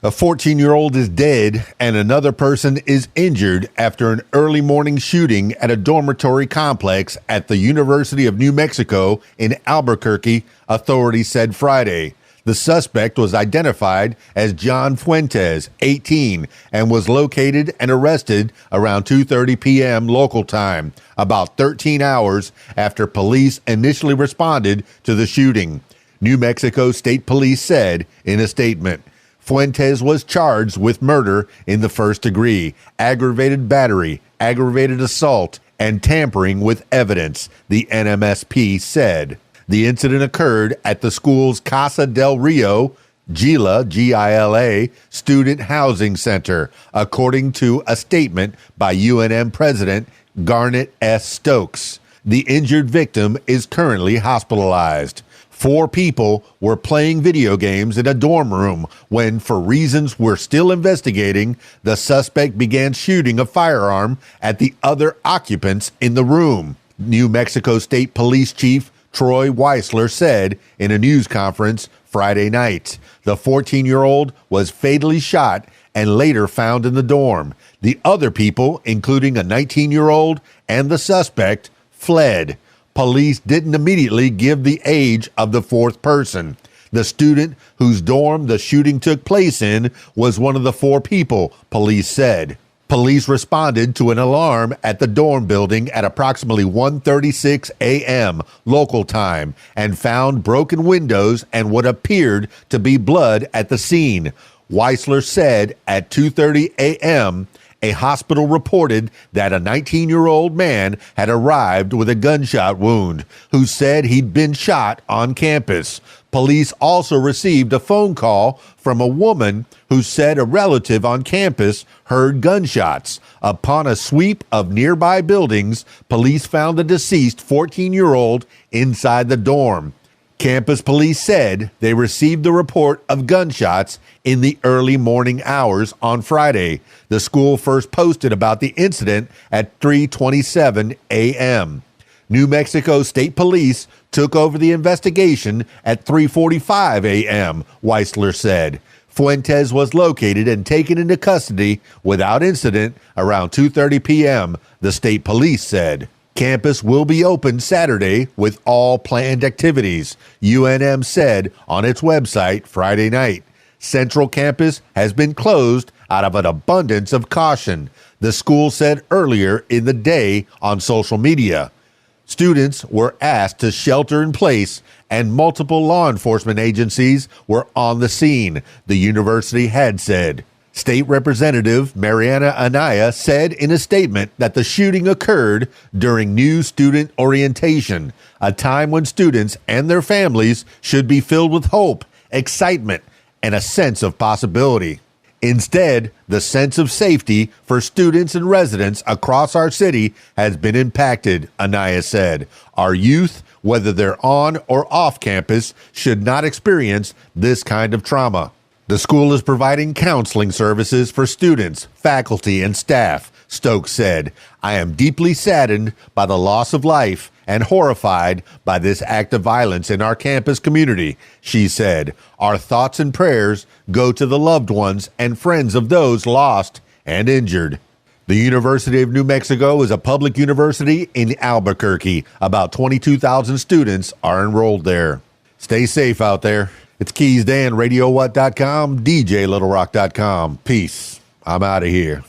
A 14-year-old is dead and another person is injured after an early morning shooting at a dormitory complex at the University of New Mexico in Albuquerque, authorities said Friday. The suspect was identified as John Fuentes, 18, and was located and arrested around 2:30 p.m. local time, about 13 hours after police initially responded to the shooting. New Mexico State Police said in a statement. Fuentes was charged with murder in the first degree, aggravated battery, aggravated assault, and tampering with evidence, the NMSP said. The incident occurred at the school's Casa del Rio, GILA, G-I-L-A, Student Housing Center, according to a statement by UNM President Garnet S. Stokes. The injured victim is currently hospitalized. 4 people were playing video games in a dorm room when, for reasons we're still investigating, the suspect began shooting a firearm at the other occupants in the room. New Mexico State Police Chief Troy Weisler said in a news conference Friday night. The 14-year-old was fatally shot and later found in the dorm. The other people, including a 19-year-old and the suspect, fled. Police didn't immediately give the age of the 4th person. The student whose dorm the shooting took place in was one of the 4 people, police said. Police responded to an alarm at the dorm building at approximately 1:36 a.m. local time and found broken windows and what appeared to be blood at the scene. Weisler said at 2:30 a.m., a hospital reported that a 19-year-old man had arrived with a gunshot wound, who said he'd been shot on campus. Police also received a phone call from a woman who said a relative on campus heard gunshots. Upon a sweep of nearby buildings, police found the deceased 14-year-old inside the dorm. Campus police said they received the report of gunshots in the early morning hours on Friday. The school first posted about the incident at 3:27 a.m. New Mexico State Police took over the investigation at 3:45 a.m., Weisler said. Fuentes was located and taken into custody without incident around 2:30 p.m., the state police said. Campus will be open Saturday with all planned activities, UNM said on its website Friday night. Central Campus has been closed out of an abundance of caution, the school said earlier in the day on social media. Students were asked to shelter in place, and multiple law enforcement agencies were on the scene, the university had said. State Representative Mariana Anaya said in a statement that the shooting occurred during new student orientation, a time when students and their families should be filled with hope, excitement, and a sense of possibility. Instead, the sense of safety for students and residents across our city has been impacted, Anaya said. Our youth, whether they're on or off campus, should not experience this kind of trauma. The school is providing counseling services for students, faculty, and staff, Stokes said. I am deeply saddened by the loss of life and horrified by this act of violence in our campus community, she said. Our thoughts and prayers go to the loved ones and friends of those lost and injured. The University of New Mexico is a public university in Albuquerque. About 22,000 students are enrolled there. Stay safe out there. It's KeysDAN, RadioWhat.com, DJLittleRock.com. Peace. I'm out of here.